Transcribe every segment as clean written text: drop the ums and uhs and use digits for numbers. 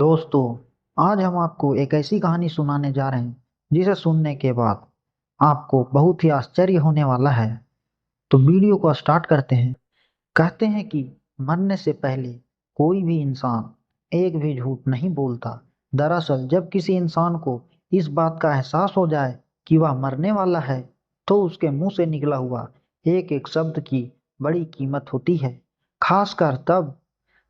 दोस्तों, आज हम आपको एक ऐसी कहानी सुनाने जा रहे हैं जिसे सुनने के बाद आपको बहुत ही आश्चर्य होने वाला है। तो वीडियो को स्टार्ट करते हैं। कहते हैं कि मरने से पहले कोई भी इंसान एक भी झूठ नहीं बोलता। दरअसल जब किसी इंसान को इस बात का एहसास हो जाए कि वह मरने वाला है, तो उसके मुंह से निकला हुआ एक एक शब्द की बड़ी कीमत होती है। खासकर तब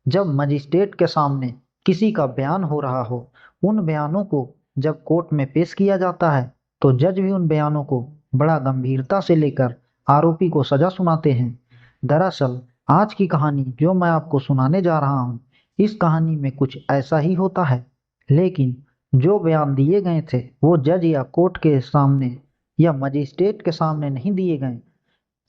जब मजिस्ट्रेट के सामने किसी का बयान हो रहा हो। उन बयानों को जब कोर्ट में पेश किया जाता है, तो जज भी उन बयानों को बड़ा गंभीरता से लेकर आरोपी को सजा सुनाते हैं। दरअसल आज की कहानी जो मैं आपको सुनाने जा रहा हूँ, इस कहानी में कुछ ऐसा ही होता है। लेकिन जो बयान दिए गए थे वो जज या कोर्ट के सामने या मजिस्ट्रेट के सामने नहीं दिए गए,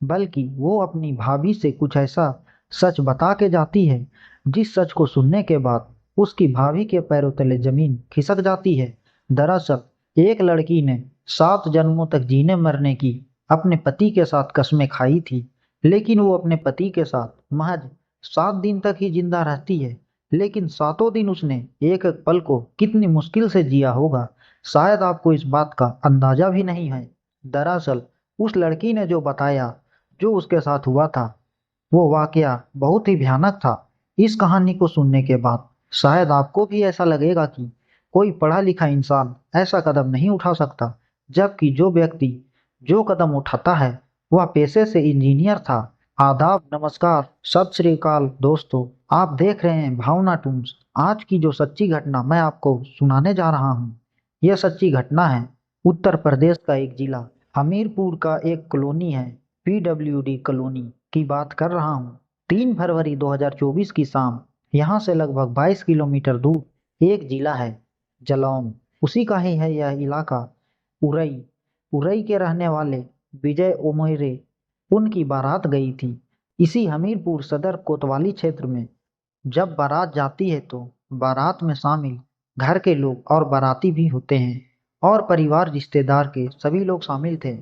बल्कि वो अपनी भाभी से कुछ ऐसा सच बता के जाती है जिस सच को सुनने के बाद उसकी भाभी के पैरों तले जमीन खिसक जाती है। दरअसल एक लड़की ने 7 जन्मों तक जीने मरने की अपने पति के साथ कस्में खाई थी, लेकिन वो अपने पति के साथ महज 7 दिन तक ही जिंदा रहती है। लेकिन सातों दिन उसने एक एक पल को कितनी मुश्किल से जिया होगा, शायद आपको इस बात का अंदाजा भी नहीं है। दरअसल उस लड़की ने जो बताया, जो उसके साथ हुआ था, वो वाकया बहुत ही भयानक था। इस कहानी को सुनने के बाद शायद आपको भी ऐसा लगेगा कि कोई पढ़ा लिखा इंसान ऐसा कदम नहीं उठा सकता, जबकि जो व्यक्ति जो कदम उठाता है वह पेशे से इंजीनियर था। आदाब, नमस्कार, सत श्री अकाल दोस्तों, आप देख रहे हैं भावना टूम्स। आज की जो सच्ची घटना मैं आपको सुनाने जा रहा हूँ, यह सच्ची घटना है उत्तर प्रदेश का एक जिला हमीरपुर का एक कॉलोनी है, पीडब्ल्यूडी कॉलोनी की बात कर रहा हूँ। 3 फरवरी 2024 की शाम यहाँ से लगभग 22 किलोमीटर दूर एक जिला है जलौन, उसी का ही है यह इलाका। उरई उरई के रहने वाले विजय ओमोरे, उनकी बारात गई थी इसी हमीरपुर सदर कोतवाली क्षेत्र में। जब बारात जाती है तो बारात में शामिल घर के लोग और बाराती भी होते हैं, और परिवार रिश्तेदार के सभी लोग शामिल थे।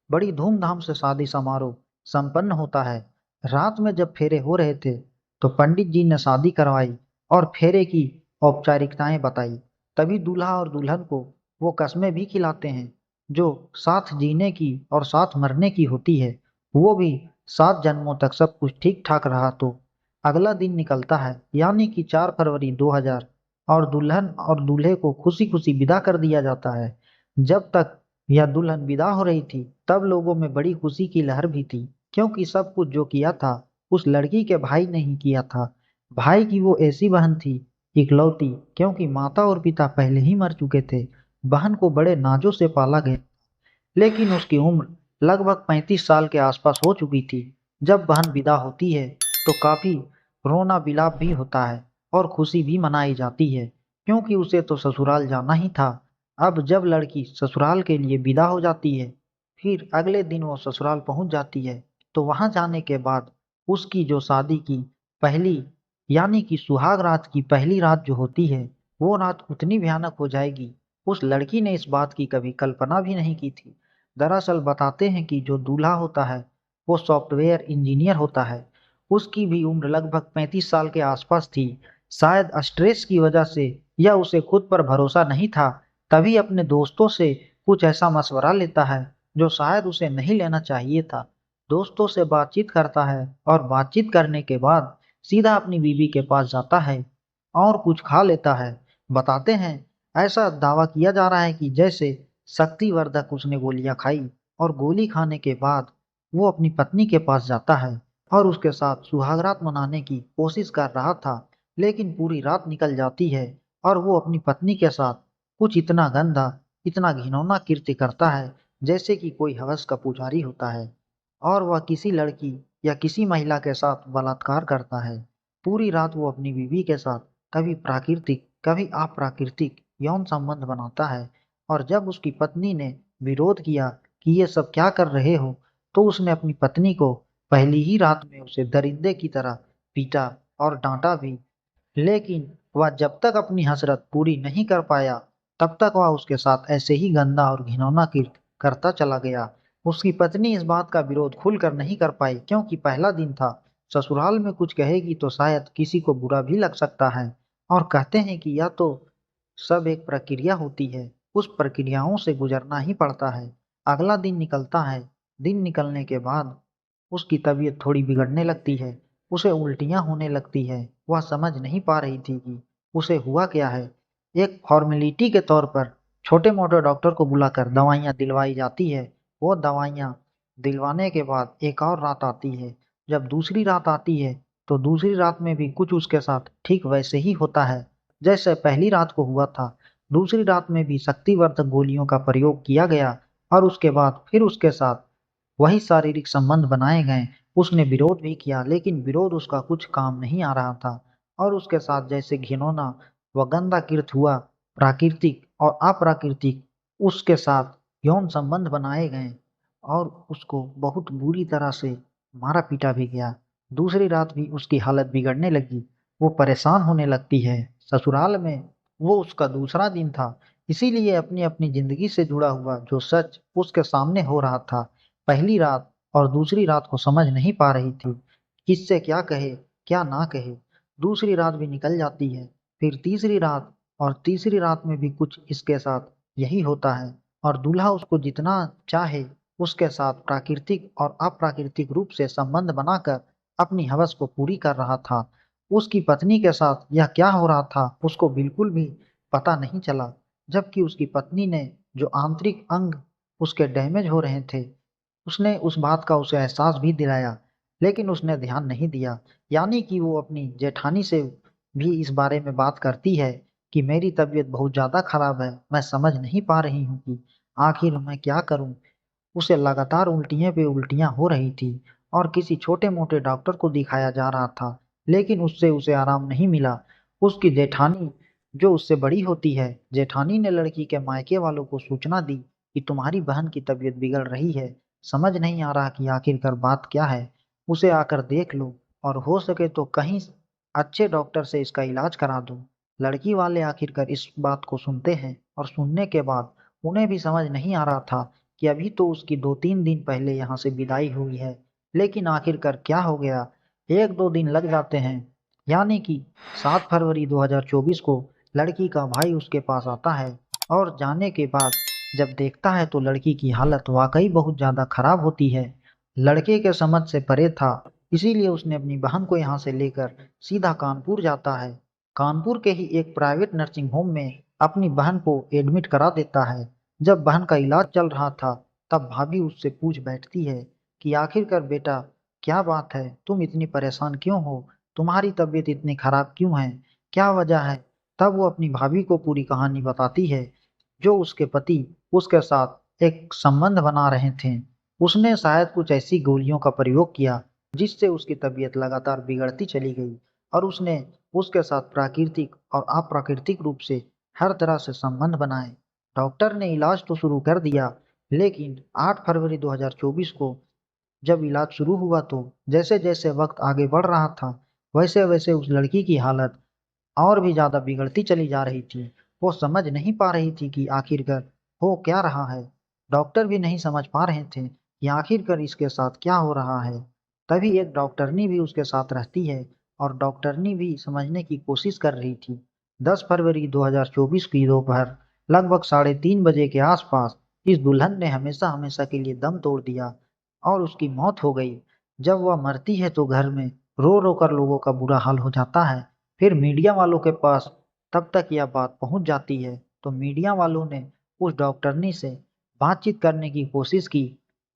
बड़ी धूमधाम से शादी समारोह संपन्न होता है। रात में जब फेरे हो रहे थे, तो पंडित जी ने शादी करवाई और फेरे की औपचारिकताएं बताई। तभी दूल्हा और दुल्हन को वो कस्में भी खिलाते हैं जो साथ जीने की और साथ मरने की होती है। वो भी 7 जन्मों तक सब कुछ ठीक ठाक रहा तो अगला दिन निकलता है, यानी कि 4 फरवरी 2000, और दुल्हन और दूल्हे को खुशी खुशी विदा कर दिया जाता है। जब तक यह दुल्हन विदा हो रही थी, तब लोगों में बड़ी खुशी की लहर भी थी, क्योंकि सब कुछ जो किया था उस लड़की के भाई ने ही किया था। भाई की वो ऐसी बहन थी, इकलौती, क्योंकि माता और पिता पहले ही मर चुके थे। बहन को बड़े नाजों से पाला गया, लेकिन उसकी उम्र लगभग 35 साल के आसपास हो चुकी थी। जब बहन विदा होती है, तो काफी रोना विलाप भी होता है और खुशी भी मनाई जाती है, क्योंकि उसे तो ससुराल जाना ही था। अब जब लड़की ससुराल के लिए विदा हो जाती है, फिर अगले दिन वो ससुराल पहुंच जाती है, तो वहां जाने के बाद उसकी जो शादी की पहली, यानी कि सुहाग रात की पहली रात जो होती है, वो रात उतनी भयानक हो जाएगी, उस लड़की ने इस बात की कभी कल्पना भी नहीं की थी। दरअसल बताते हैं कि जो दूल्हा होता है वो सॉफ्टवेयर इंजीनियर होता है। उसकी भी उम्र लगभग 35 साल के आसपास थी। शायद स्ट्रेस की वजह से या उसे खुद पर भरोसा नहीं था, तभी अपने दोस्तों से कुछ ऐसा मशवरा लेता है जो शायद उसे नहीं लेना चाहिए था। दोस्तों से बातचीत करता है और बातचीत करने के बाद सीधा अपनी बीवी के पास जाता है और कुछ खा लेता है। बताते हैं, ऐसा दावा किया जा रहा है कि जैसे शक्तिवर्धक उसने गोलियां खाई, और गोली खाने के बाद वो अपनी पत्नी के पास जाता है और उसके साथ सुहागरात मनाने की कोशिश कर रहा था। लेकिन पूरी रात निकल जाती है और वो अपनी पत्नी के साथ कुछ इतना गंदा, इतना घिनौना कृत्य करता है जैसे कि कोई हवस का पुजारी होता है, और वह किसी लड़की या किसी महिला के साथ बलात्कार करता है। पूरी रात वो अपनी बीवी के साथ कभी प्राकृतिक कभी अप्राकृतिक यौन संबंध बनाता है, और जब उसकी पत्नी ने विरोध किया कि ये सब क्या कर रहे हो, तो उसने अपनी पत्नी को पहली ही रात में उसे दरिंदे की तरह पीटा और डांटा भी। लेकिन वह जब तक अपनी हसरत पूरी नहीं कर पाया, तब तक वह उसके साथ ऐसे ही गंदा और घिनौना कृत्य करता चला गया। उसकी पत्नी इस बात का विरोध खुलकर नहीं कर पाई, क्योंकि पहला दिन था। ससुराल में कुछ कहेगी तो शायद किसी को बुरा भी लग सकता है। और कहते हैं कि यह तो सब एक प्रक्रिया होती है, उस प्रक्रियाओं से गुजरना ही पड़ता है। अगला दिन निकलता है। दिन निकलने के बाद उसकी तबीयत थोड़ी बिगड़ने लगती है। उसे उल्टियाँ होने लगती है। वह समझ नहीं पा रही थी कि उसे हुआ क्या है। एक फॉर्मेलिटी के तौर पर छोटे-मोटे डॉक्टर को बुलाकर दवाइयाँ दिलवाई जाती है। वो दवाइयाँ दिलवाने के बाद एक और रात आती है। जब दूसरी रात आती है, तो दूसरी रात में भी कुछ उसके साथ ठीक वैसे ही होता है, जैसे पहली रात को हुआ था। दूसरी रात में भी शक्तिवर्धक गोलियों का प्रयोग किया गया और उसके बाद फिर उसके साथ वही शारीरिक संबंध बनाए गए। उसने विरोध भी किया, लेकिन विरोध उसका कुछ काम नहीं आ रहा था और उसके साथ जैसे घिनौना व गंदा कृत्य हुआ, प्राकृतिक और अप्राकृतिक, उसके साथ यौन संबंध बनाए गए और उसको बहुत बुरी तरह से मारा-पीटा भी गया। दूसरी रात भी उसकी हालत बिगड़ने लगी। वो परेशान होने लगती है। ससुराल में वो उसका दूसरा दिन था, इसीलिए अपनी-अपनी ज़िंदगी से जुड़ा हुआ जो सच उसके सामने हो रहा था, पहली रात और दूसरी रात को समझ नहीं पा रही थी। किससे क्या कहे, क्या ना कहे। दूसरी रात भी निकल जाती है, फिर तीसरी रात और तीसरी रात में भी कुछ इसके साथ यही होता है और दूल्हा उसको जितना चाहे उसके साथ प्राकृतिक और अप्राकृतिक रूप से संबंध बनाकर अपनी हवस को पूरी कर रहा था। उसकी पत्नी के साथ यह क्या हो रहा था उसको बिल्कुल भी पता नहीं चला, जबकि उसकी पत्नी ने जो आंतरिक अंग उसके डैमेज हो रहे थे, उसने उस बात का उसे एहसास भी दिलाया, लेकिन उसने ध्यान नहीं दिया। यानी कि वो अपनी जेठानी से भी इस बारे में बात करती है कि मेरी तबीयत बहुत ज़्यादा खराब है, मैं समझ नहीं पा रही हूँ कि आखिर मैं क्या करूँ? उसे लगातार उल्टियाँ पे उल्टियाँ हो रही थी और किसी छोटे-मोटे डॉक्टर को दिखाया जा रहा था, लेकिन उससे उसे आराम नहीं मिला। उसकी जेठानी, जो उससे बड़ी होती है, जेठानी ने लड़की के मायके वालों को सूचना दी कि तुम्हारी बहन की तबीयत बिगड़ रही है, समझ नहीं आ रहा कि आखिरकार बात क्या है, उसे आकर देख लो और हो सके तो कहीं अच्छे डॉक्टर से इसका इलाज करा दो। लड़की वाले आखिरकार इस बात को सुनते हैं और सुनने के बाद उन्हें भी समझ नहीं आ रहा था कि अभी तो उसकी 2-3 दिन पहले यहाँ से विदाई हुई है, लेकिन आखिरकार क्या हो गया? 1-2 दिन लग जाते हैं, यानी कि 7 फरवरी 2024 को लड़की का भाई उसके पास आता है और जाने के बाद जब देखता है तो लड़की की हालत वाक़ई बहुत ज़्यादा खराब होती है। लड़के के समझ से परे था, इसीलिए उसने अपनी बहन को यहाँ से लेकर सीधा कानपुर जाता है। कानपुर के ही एक प्राइवेट नर्सिंग होम में अपनी बहन को एडमिट करा देता है। जब बहन का इलाज चल रहा था, तब भाभी उससे पूछ बैठती है कि आखिरकार बेटा क्या बात है? तुम इतनी परेशान क्यों हो? तुम्हारी तबीयत इतनी खराब क्यों है? क्या वजह है? तब वो अपनी भाभी को पूरी कहानी बताती है, जो उसके पति उसके साथ एक संबंध बना रहे थे। उसने शायद कुछ ऐसी गोलियों का प्रयोग किया, जिससे उसकी तबीयत लगातार बिगड़ती चली गई और उसने उसके साथ प्राकृतिक और अप्राकृतिक रूप से हर तरह से संबंध बनाए। डॉक्टर ने इलाज तो शुरू कर दिया, लेकिन 8 फरवरी 2024 को जब इलाज शुरू हुआ तो जैसे-जैसे वक्त आगे बढ़ रहा था, वैसे-वैसे उस लड़की की हालत और भी ज़्यादा बिगड़ती चली जा रही थी। वो समझ नहीं पा रही थी कि आखिरकार हो क्या रहा है। डॉक्टर भी नहीं समझ पा रहे थे कि आखिरकार इसके साथ क्या हो रहा है। तभी एक डॉक्टरनी भी उसके साथ रहती है और डॉक्टरनी भी समझने की कोशिश कर रही थी। 10 फरवरी 2024 की दोपहर लगभग 3:30 बजे के आसपास इस दुल्हन ने हमेशा-हमेशा के लिए दम तोड़ दिया और उसकी मौत हो गई। जब वह मरती है तो घर में रो-रो कर लोगों का बुरा हाल हो जाता है। फिर मीडिया वालों के पास तब तक यह बात पहुंच जाती है, तो मीडिया वालों ने उस डॉक्टरनी से बातचीत करने की कोशिश की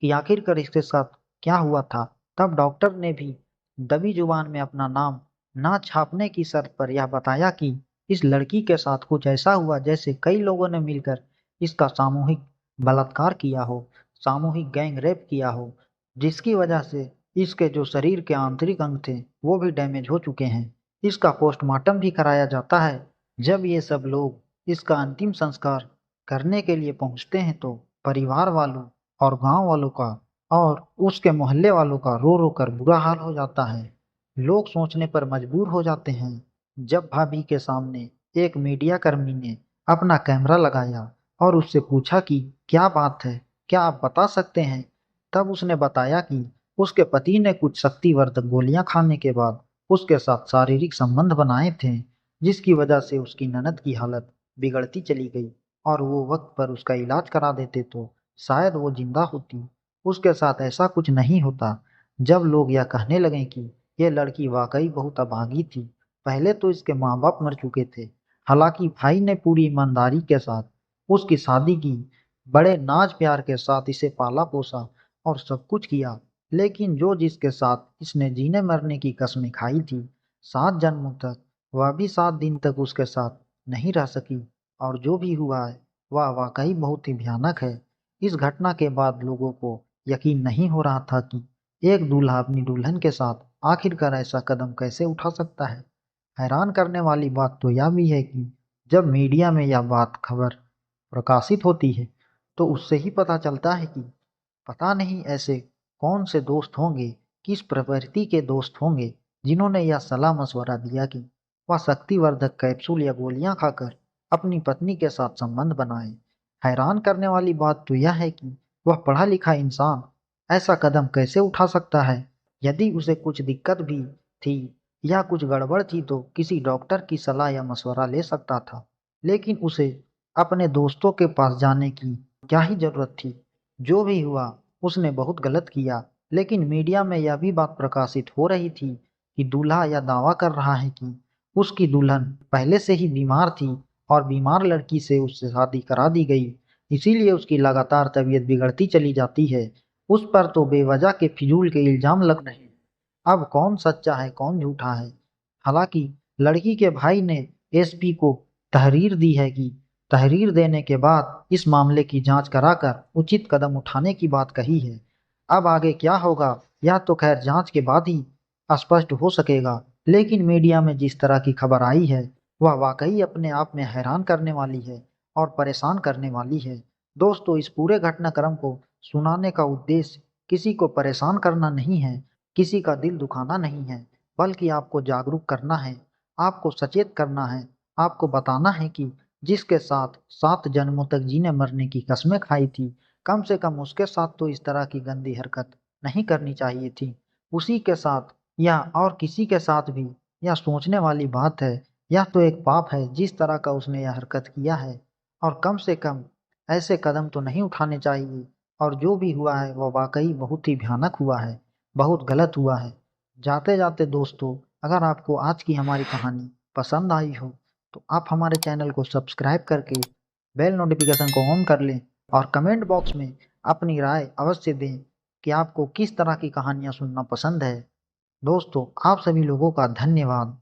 कि आखिरकार इसके साथ क्या हुआ था। तब डॉक्टर ने भी दबी जुबान में अपना नाम ना छापने की शर्त पर यह बताया कि इस लड़की के साथ कुछ ऐसा हुआ जैसे कई लोगों ने मिलकर इसका सामूहिक बलात्कार किया हो, सामूहिक गैंग रेप किया हो, जिसकी वजह से इसके जो शरीर के आंतरिक अंग थे, वो भी डैमेज हो चुके हैं। इसका पोस्टमार्टम भी कराया जाता है। जब ये सब लोग इसका अंतिम संस्कार करने के लिए पहुंचते हैं तो परिवार वालों और गांव वालों का और उसके मोहल्ले वालों का रो रो कर बुरा हाल हो जाता है। लोग सोचने पर मजबूर हो जाते हैं। जब भाभी के सामने एक मीडिया कर्मी ने अपना कैमरा लगाया और उससे पूछा कि क्या बात है, क्या आप बता सकते हैं? तब उसने बताया कि उसके पति ने कुछ शक्तिवर्धक गोलियां खाने के बाद उसके साथ शारीरिक संबंध बनाए थे जिसकी वजह से उसकी ननद की हालत बिगड़ती चली गई और वो वक्त पर उसका इलाज करा देते तो शायद वो जिंदा होती। उसके साथ ऐसा कुछ नहीं होता। जब लोग यह कहने लगे कि ये लड़की वाकई बहुत अभागी थी, पहले तो इसके माँ बाप मर चुके थे। हालांकि भाई ने पूरी ईमानदारी के साथ उसकी शादी की, बड़े नाज प्यार के साथ इसे पाला पोसा और सब कुछ किया। लेकिन जो जिसके साथ इसने जीने मरने की कस्में खाई थी, 7 जन्मों तक, वह भी 7 दिन तक उसके साथ नहीं रह सकी। और जो भी हुआ है वह वाकई बहुत ही भयानक है। इस घटना के बाद लोगों को यकीन नहीं हो रहा था कि एक दूल्हा अपनी दुल्हन के साथ आखिरकार ऐसा कदम कैसे उठा सकता है। हैरान करने वाली बात तो यह भी है कि जब मीडिया में यह बात खबर प्रकाशित होती है तो उससे ही पता चलता है कि पता नहीं ऐसे कौन से दोस्त होंगे, किस प्रवृत्ति के दोस्त होंगे जिन्होंने यह सलाह मशवरा दिया कि वह शक्तिवर्धक कैप्सूल या गोलियां खाकर अपनी पत्नी के साथ संबंध बनाए। हैरान करने वाली बात तो यह है कि वह पढ़ा लिखा इंसान ऐसा कदम कैसे उठा सकता है। यदि उसे कुछ दिक्कत भी थी या कुछ गड़बड़ थी तो किसी डॉक्टर की सलाह या मशवरा ले सकता था, लेकिन उसे अपने दोस्तों के पास जाने की क्या ही जरूरत थी। जो भी हुआ उसने बहुत गलत किया। लेकिन मीडिया में यह भी बात प्रकाशित हो रही थी कि दूल्हा यह दावा कर रहा है कि उसकी दुल्हन पहले से ही बीमार थी और बीमार लड़की से उससे शादी करा दी गई, इसीलिए उसकी लगातार तबीयत बिगड़ती चली जाती है। उस पर तो बेवजह के फिजूल के इल्जाम लग रहे हैं। अब कौन सच्चा है कौन झूठा है। हालांकि लड़की के भाई ने एसपी को तहरीर दी है कि तहरीर देने के बाद इस मामले की जांच कराकर उचित कदम उठाने की बात कही है। अब आगे क्या होगा यह तो खैर जांच के बाद ही स्पष्ट हो सकेगा। लेकिन मीडिया में जिस तरह की खबर आई है वह वाकई अपने आप में हैरान करने वाली है और परेशान करने वाली है। दोस्तों, इस पूरे घटनाक्रम को सुनाने का उद्देश्य किसी को परेशान करना नहीं है, किसी का दिल दुखाना नहीं है, बल्कि आपको जागरूक करना है, आपको सचेत करना है, आपको बताना है कि जिसके साथ 7 जन्मों तक जीने मरने की कस्में खाई थी, कम से कम उसके साथ तो इस तरह की गंदी हरकत नहीं करनी चाहिए थी। उसी के साथ या और किसी के साथ भी यह सोचने वाली बात है। यह तो एक पाप है जिस तरह का उसने यह हरकत किया है, और कम से कम ऐसे कदम तो नहीं उठाने चाहिए। और जो भी हुआ है वह वाकई बहुत ही भयानक हुआ है, बहुत गलत हुआ है। जाते जाते दोस्तों, अगर आपको आज की हमारी कहानी पसंद आई हो तो आप हमारे चैनल को सब्सक्राइब करके बेल नोटिफिकेशन को ऑन कर लें और कमेंट बॉक्स में अपनी राय अवश्य दें कि आपको किस तरह की कहानियाँ सुनना पसंद है। दोस्तों, आप सभी लोगों का धन्यवाद।